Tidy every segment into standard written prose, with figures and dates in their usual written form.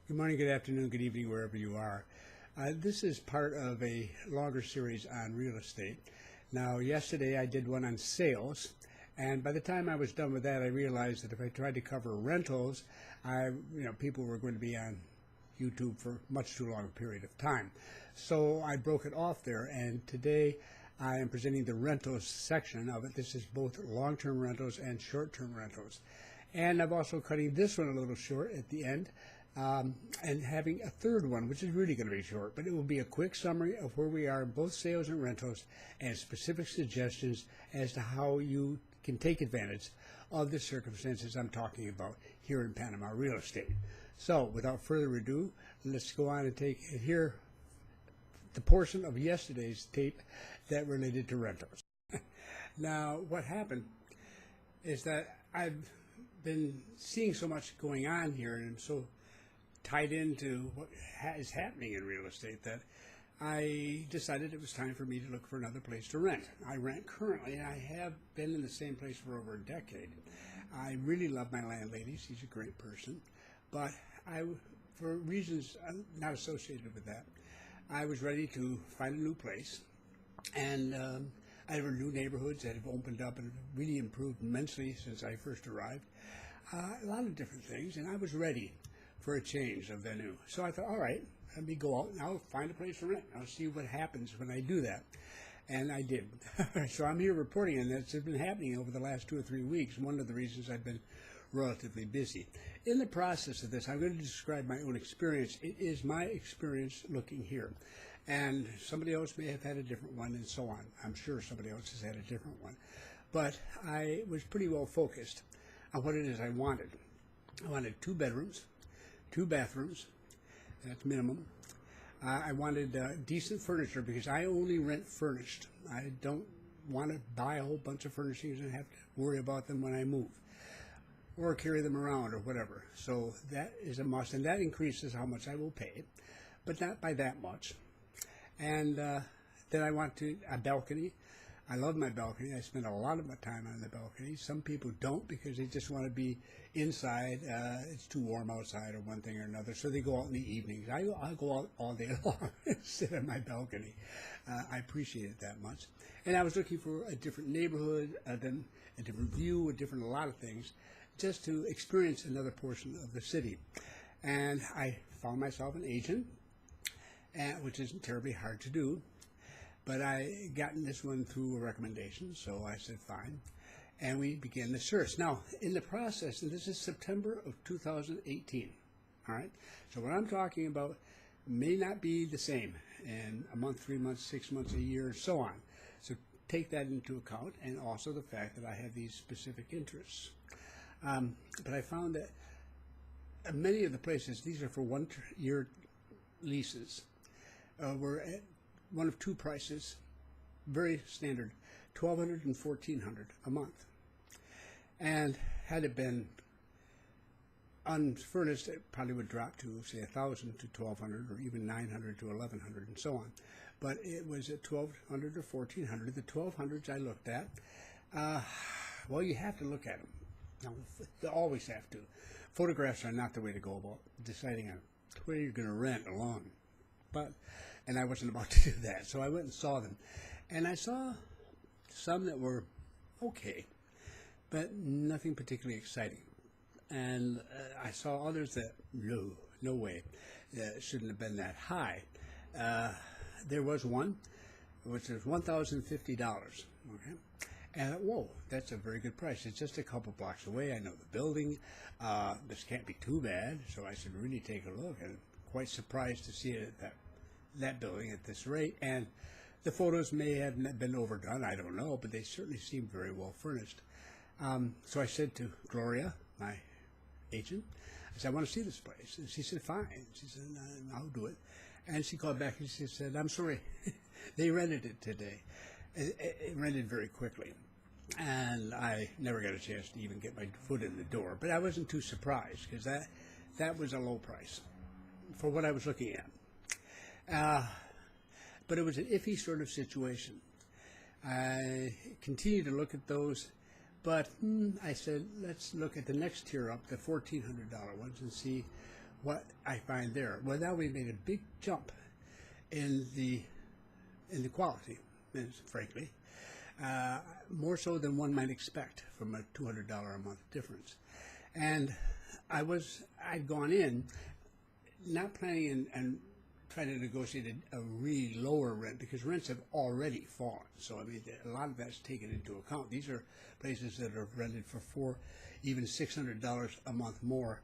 Good morning, good afternoon, good evening, wherever you are. This is part of a longer series on real estate. Now, yesterday I did one on sales, and by the time I was done with that, I realized that if I tried to cover rentals, people were going to be on YouTube for much too long a period of time. So I broke it off there, and today I am presenting the rentals section of it. This is both long-term rentals and short-term rentals. And I'm also cutting this one a little short at the end, and having a third one, which is really going to be short, but it will be a quick summary of where we are in both sales and rentals and specific suggestions as to how you can take advantage of the circumstances I'm talking about here in Panama real estate. So without further ado, let's go on and hear the portion of yesterday's tape that related to rentals. Now, what happened is that I've been seeing so much going on here, and I'm so tied into what is happening in real estate that I decided it was time for me to look for another place to rent. I rent currently, and I have been in the same place for over a decade. I really love my landlady. She's a great person. But for reasons not associated with that, I was ready to find a new place. And there were new neighborhoods that have opened up and really improved immensely since I first arrived. A lot of different things, and I was ready for a change of venue. So I thought, all right, let me go out and I'll find a place to rent. I'll see what happens when I do that. And I did. So I'm here reporting on this. It's been happening over the last 2 or 3 weeks. One of the reasons I've been relatively busy. In the process of this, I'm going to describe my own experience. It is my experience looking here. And somebody else may have had a different one and so on. I'm sure somebody else has had a different one. But I was pretty well focused on what it is I wanted. I wanted 2 bedrooms, 2 bathrooms, that's minimum. I wanted decent furniture because I only rent furnished. I don't want to buy a whole bunch of furnishings and have to worry about them when I move or carry them around or whatever. So that is a must, and that increases how much I will pay, but not by that much. And then I want a balcony. I love my balcony. I spend a lot of my time on the balcony. Some people don't because they just want to be inside. It's too warm outside or one thing or another, so they go out in the evenings. I go out all day long and sit on my balcony. I appreciate it that much. And I was looking for a different neighborhood, then a different view, a lot of things, just to experience another portion of the city. And I found myself an agent, which isn't terribly hard to do. But I gotten this one through a recommendation, so I said fine. And we began the search. Now, in the process, and this is September of 2018, all right? So what I'm talking about may not be the same in a month, 3 months, 6 months, a year, and so on. So take that into account, and also the fact that I have these specific interests. But I found that many of the places, these are for 1-year leases, were at one of 2 prices, very standard, $1,200 and $1,400 a month. And had it been unfurnished, it probably would drop to, say, $1,000 to $1,200, or even $900 to $1,100, and so on. But it was at $1,200 or $1,400. The $1,200s I looked at. Well, you have to look at them. Now, you always have to. Photographs are not the way to go about deciding on where you're going to rent alone. And I wasn't about to do that, so I went and saw them. And I saw some that were okay, but nothing particularly exciting. And I saw others that, no way, shouldn't have been that high. There was one, which was $1,050, okay? And whoa, that's a very good price. It's just a couple blocks away. I know the building. This can't be too bad, so I should really take a look. And quite surprised to see it at that building at this rate. And the photos may have been overdone, I don't know, but they certainly seemed very well furnished. So I said to Gloria, my agent, I said, I want to see this place. And she said, fine. She said, I'll do it. And she called back and she said, I'm sorry, they rented it today. It rented very quickly. And I never got a chance to even get my foot in the door. But I wasn't too surprised because that was a low price for what I was looking at. But it was an iffy sort of situation. I continued to look at those, but I said, let's look at the next tier up, the $1,400 ones, and see what I find there. Well, now we've made a big jump in the quality, frankly, more so than one might expect from a $200 a month difference. And I'd gone in not planning and trying to negotiate a really lower rent because rents have already fallen. So I mean, a lot of that's taken into account. These are places that are rented for even $600 a month more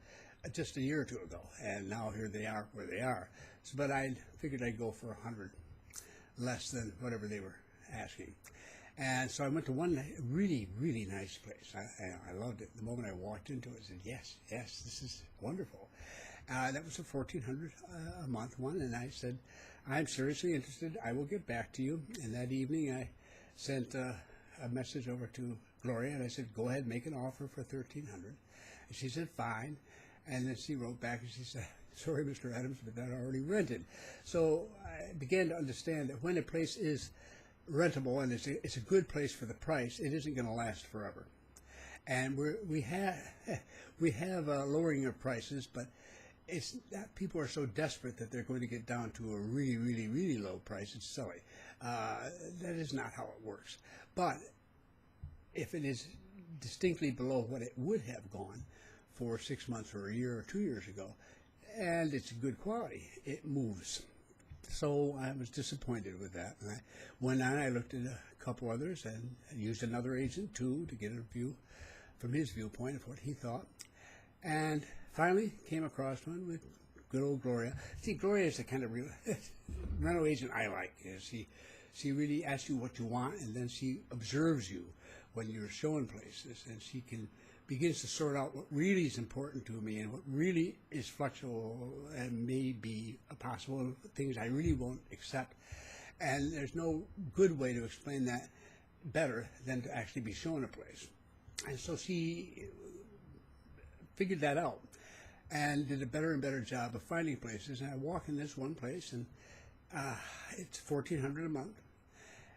just a year or two ago, and now here they are where they are. So, but I figured I'd go for 100 less than whatever they were asking. And so I went to one really, really nice place. I loved it. The moment I walked into it, I said, yes, this is wonderful. That was a $1,400 a month one, and I said, I'm seriously interested. I will get back to you. And that evening I sent a message over to Gloria, and I said, go ahead, make an offer for $1,300. And she said, fine. And then she wrote back and she said, sorry, Mr. Adams, but that already rented. So I began to understand that when a place is rentable and it's a good place for the price, it isn't going to last forever. And we have a lowering of prices, but it's not, people are so desperate that they're going to get down to a really, really, really low price. It's silly. That is not how it works. But if it is distinctly below what it would have gone for 6 months or a year or 2 years ago, and it's good quality, it moves. So I was disappointed with that. And I went on, I looked at a couple others and used another agent too to get a view from his viewpoint of what he thought. And finally came across one with good old Gloria. See, Gloria is the kind of rental agent I like. She really asks you what you want, and then she observes you when you're showing places, and she begins to sort out what really is important to me and what really is flexible and may be possible, things I really won't accept. And there's no good way to explain that better than to actually be shown a place. And so she figured that out and did a better and better job of finding places. And I walk in this one place, and it's $1,400 a month.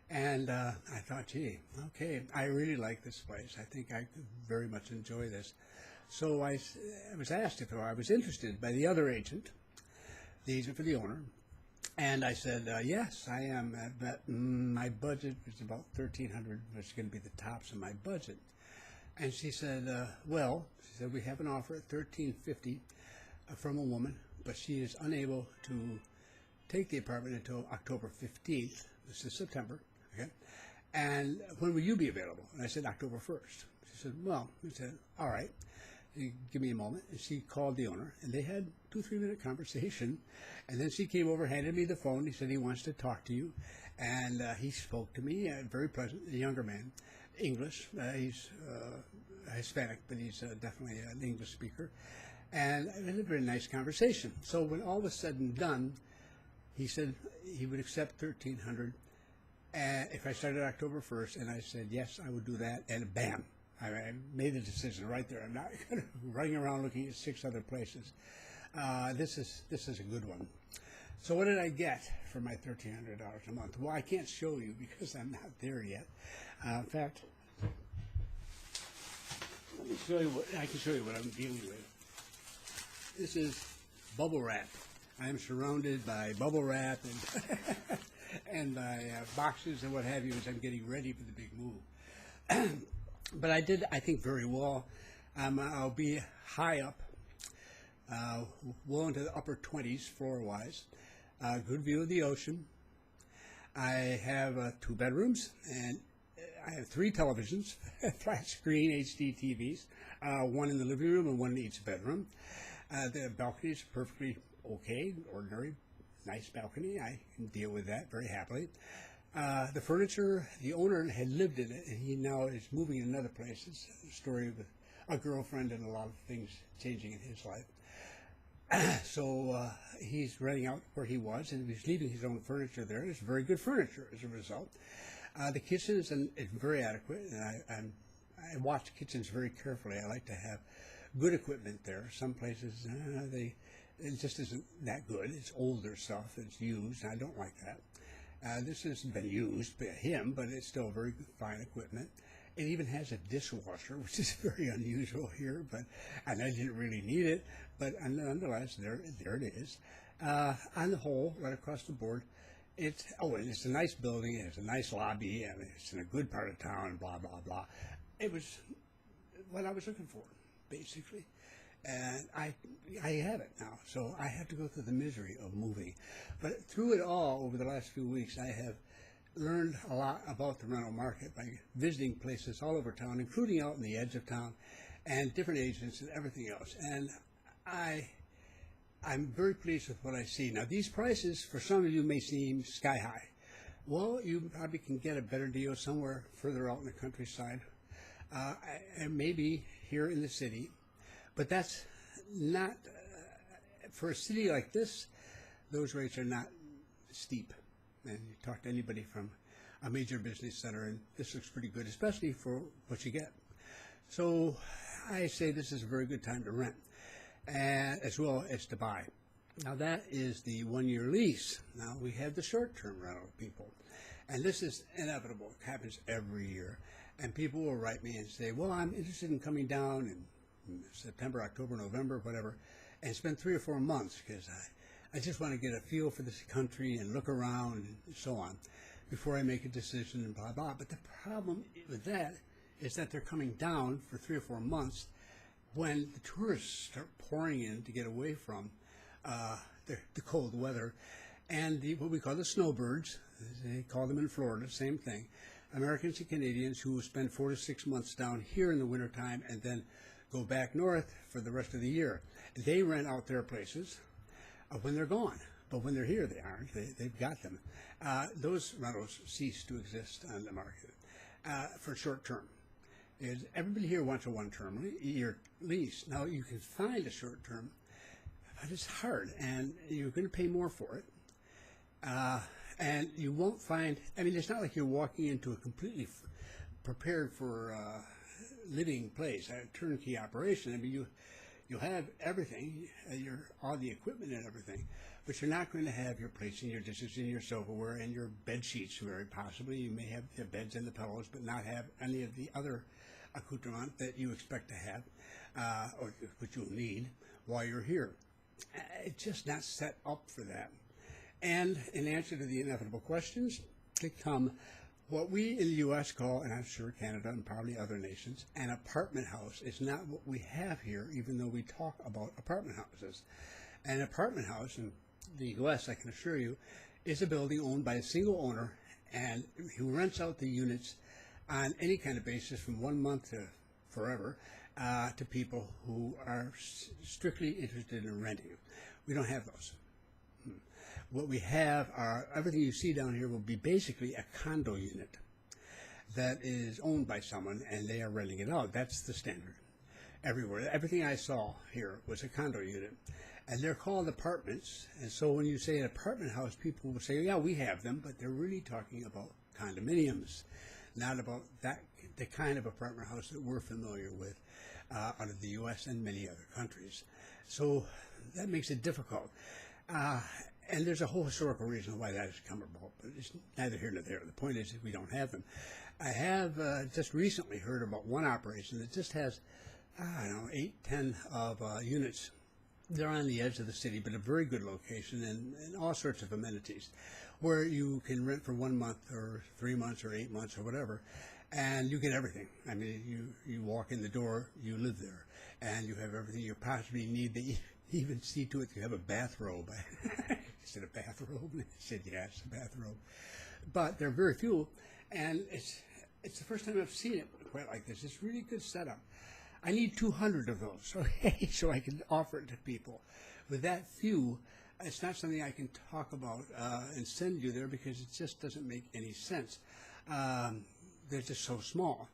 And I thought, gee, okay, I really like this place. I think I could very much enjoy this. So I was asked if I was interested by the other agent, the agent for the owner. And I said, yes, I am. But my budget was about $1,300, which is going to be the tops of my budget. And she said, she said, we have an offer at $1,350 from a woman, but she is unable to take the apartment until October 15th. This is September. Okay. And when will you be available? And I said, October 1st. She said, well, I said, all right, give me a moment. And she called the owner, and they had 2-3 minute conversation. And then she came over, handed me the phone. He said he wants to talk to you. And he spoke to me, very pleasant, a younger man, English. He's Hispanic, but he's definitely an English speaker. And it was a very nice conversation. So when all was said and done, he said he would accept $1,300 if I started October 1st, and I said, yes, I would do that, and bam, I made the decision right there. I'm not running around looking at 6 other places. This is a good one. So what did I get for my $1,300 a month? Well, I can't show you because I'm not there yet. In fact, let me show you I can show you what I'm dealing with. This is bubble wrap. I am surrounded by bubble wrap and and by boxes and what have you as I'm getting ready for the big move. But I did, I think, very well. I'll be high up, well into the upper 20s floor-wise. Good view of the ocean. I have 2 bedrooms, and I have 3 televisions, flat screen HD TVs, one in the living room and one in each bedroom. The balcony is perfectly okay, ordinary, nice balcony. I can deal with that very happily. The furniture, the owner had lived in it, and he now is moving in another place. It's a story with a girlfriend and a lot of things changing in his life. So he's renting out where he was, and he's leaving his own furniture there. It's very good furniture as a result. The kitchen is very adequate, and I watch kitchens very carefully. I like to have good equipment there. Some places, it just isn't that good. It's older stuff. It's used, and I don't like that. This has been used by him, but it's still very fine equipment. It even has a dishwasher, which is very unusual here, and I didn't really need it, but nonetheless, there it is. On the whole, right across the board, and it's a nice building, it has a nice lobby, and it's in a good part of town, blah, blah, blah. It was what I was looking for, basically. And I have it now, so I have to go through the misery of moving. But through it all, over the last few weeks, I have learned a lot about the rental market by visiting places all over town, including out in the edge of town, and different agents and everything else. And I'm very pleased with what I see. Now, these prices, for some of you, may seem sky high. Well, you probably can get a better deal somewhere further out in the countryside, and maybe here in the city. But that's not, for a city like this, those rates are not steep. And you talk to anybody from a major business center, and this looks pretty good, especially for what you get. So I say this is a very good time to rent, and as well as to buy. Now that is the 1-year lease. Now we have the short-term rental people, and this is inevitable. It happens every year. And people will write me and say, well, I'm interested in coming down in September, October, November, whatever, and spend 3 or 4 months because I just want to get a feel for this country and look around and so on before I make a decision and blah, blah. But the problem with that is that they're coming down for 3 or 4 months when the tourists start pouring in to get away from the cold weather and what we call the snowbirds. They call them in Florida, same thing. Americans and Canadians who will spend 4 to 6 months down here in the wintertime and then go back north for the rest of the year. They rent out their places when they're gone, but when they're here, they aren't. They've got them. Those rentals cease to exist on the market for short term. Everybody here wants a 1-term year lease. Now, you can find a short term, but it's hard, and you're going to pay more for it. And you won't find, I mean, it's not like you're walking into a completely prepared for living place, a turnkey operation. I mean, you'll have everything, all the equipment and everything, but you're not going to have your plates and your dishes and your silverware and your bed sheets, very possibly. You may have the beds and the pillows, but not have any of the other accoutrement that you expect to have, or which you'll need while you're here. It's just not set up for that. And in answer to the inevitable questions that come, what we in the U.S. call, and I'm sure Canada and probably other nations, an apartment house is not what we have here, even though we talk about apartment houses. An apartment house in the U.S., I can assure you, is a building owned by a single owner and who rents out the units on any kind of basis from 1 month to forever to people who are strictly interested in renting. We don't have those. What we have are, everything you see down here will be basically a condo unit that is owned by someone and they are renting it out. That's the standard everywhere. Everything I saw here was a condo unit. And they're called apartments. And so when you say an apartment house, people will say, yeah, we have them, but they're really talking about condominiums, not about the kind of apartment house that we're familiar with out of the U.S. and many other countries. So that makes it difficult. And there's a whole historical reason why that has come about, but it's neither here nor there. The point is that we don't have them. I have just recently heard about one operation that just has, I don't know, 8, 10 of units. They're on the edge of the city, but a very good location and all sorts of amenities where you can rent for 1 month or 3 months or 8 months or whatever, and you get everything. I mean, you walk in the door, you live there, and you have everything you possibly need. They even see to it you have a bathrobe. Is it a bathrobe? I said, yes, a bathrobe. But there are very few, and it's the first time I've seen it quite like this. It's really good setup. I need 200 of those, okay, so I can offer it to people. With that few, it's not something I can talk about and send you there because it just doesn't make any sense. They're just so small.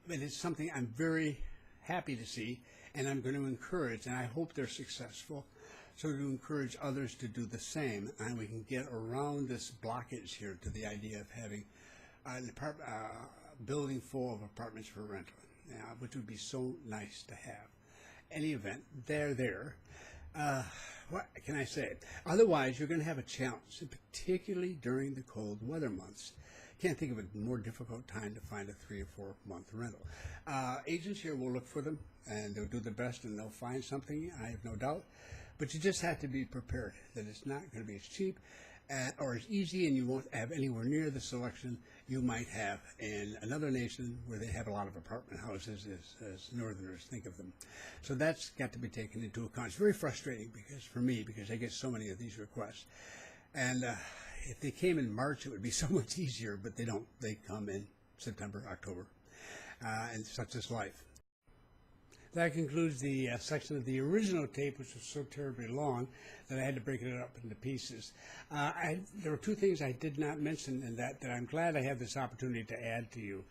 But it's something I'm very happy to see, and I'm going to encourage, and I hope they're successful, so to encourage others to do the same, and we can get around this blockage here to the idea of having an building full of apartments for rental. Which would be so nice to have. Any event, they're there. What can I say? Otherwise, you're going to have a challenge, and particularly during the cold weather months. can't think of a more difficult time to find a 3 or 4 month rental. Agents here will look for them, and they'll do their best, and they'll find something, I have no doubt. But you just have to be prepared that it's not going to be as cheap or as easy, and you won't have anywhere near the selection you might have in another nation where they have a lot of apartment houses, as Northerners think of them. So that's got to be taken into account. It's very frustrating for me, because I get so many of these requests. And if they came in March, it would be so much easier, but they don't. They come in September, October, and such is life. That concludes the section of the original tape, which was so terribly long that I had to break it up into pieces. There were two things I did not mention in that I'm glad I have this opportunity to add to you,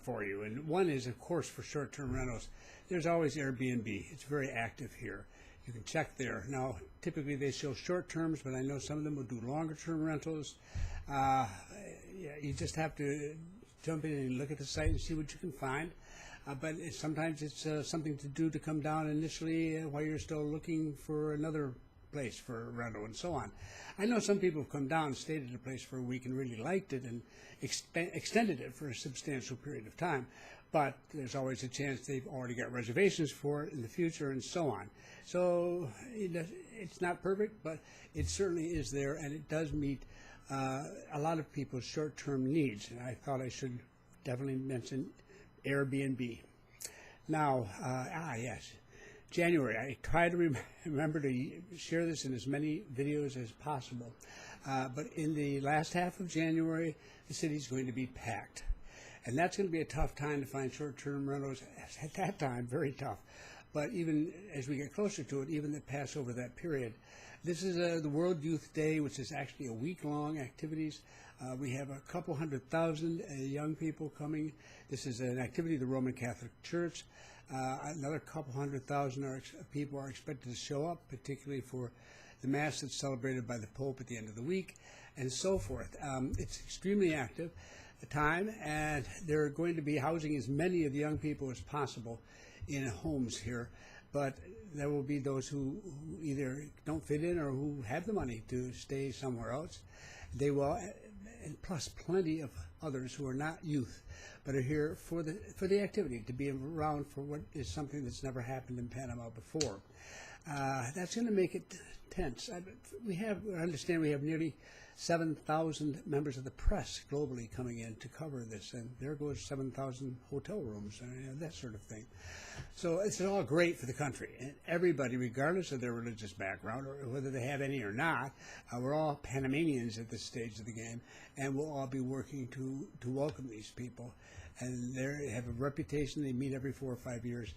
for you. And one is, of course, for short-term rentals, there's always Airbnb. It's very active here. You can check there. Now, typically they show short terms, but I know some of them will do longer-term rentals. Yeah, you just have to jump in and look at the site and see what you can find. But sometimes it's something to do to come down initially while you're still looking for another place for rental and so on. I know some people have come down and stayed at a place for a week and really liked it and extended it for a substantial period of time. But there's always a chance they've already got reservations for it in the future and so on. So it's not perfect, but it certainly is there, and it does meet a lot of people's short-term needs. And I thought I should definitely mention Airbnb. Now, yes, January. I try to remember to share this in as many videos as possible. But in the last half of January, the city's going to be packed. And that's going to be a tough time to find short-term rentals at that time, very tough. But even as we get closer to it, even that pass over that period, this is the World Youth Day, which is actually a week-long activities. We have a couple 100,000 young people coming. This is an activity of the Roman Catholic Church. Another couple 100,000 people are expected to show up, particularly for the Mass that's celebrated by the Pope at the end of the week, and so forth. It's extremely active time, and they're going to be housing as many of the young people as possible in homes here. But there will be those who either don't fit in or who have the money to stay somewhere else. They will, and plus plenty of others who are not youth, but are here for the activity, to be around for what is something that's never happened in Panama before. That's going to make it tense. I understand we have nearly 7,000 members of the press globally coming in to cover this, and there goes 7,000 hotel rooms and that sort of thing. So it's all great for the country, and everybody, regardless of their religious background or whether they have any or not, we're all Panamanians at this stage of the game, and we'll all be working to welcome these people. And they have a reputation. They meet every 4 or 5 years,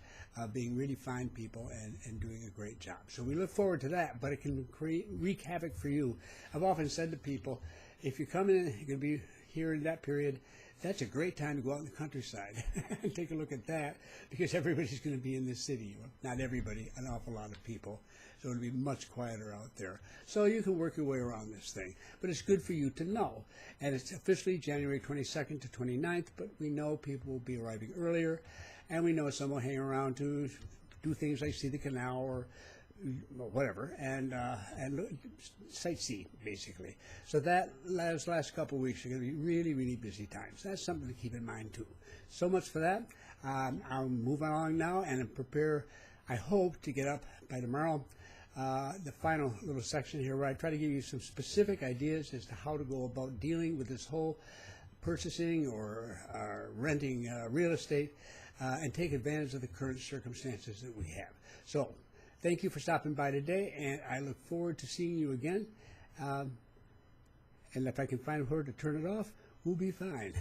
being really fine people and doing a great job. So we look forward to that, but it can wreak havoc for you. I've often said to people, if you come in, you're going to be here in that period, that's a great time to go out in the countryside and take a look at that, because everybody's going to be in the city. Well, not everybody, an awful lot of people. So it'll be much quieter out there. So you can work your way around this thing. But it's good for you to know. And it's officially January 22nd to 29th, but we know people will be arriving earlier, and we know some will hang around to do things like see the canal or whatever, and sightsee, basically. So that last couple of weeks are going to be really, really busy times. That's something to keep in mind, too. So much for that. I'll move along now and prepare, I hope, to get up by tomorrow, the final little section here where I try to give you some specific ideas as to how to go about dealing with this whole purchasing or renting real estate and take advantage of the current circumstances that we have. So thank you for stopping by today, and I look forward to seeing you again. And if I can find a word to turn it off, we'll be fine.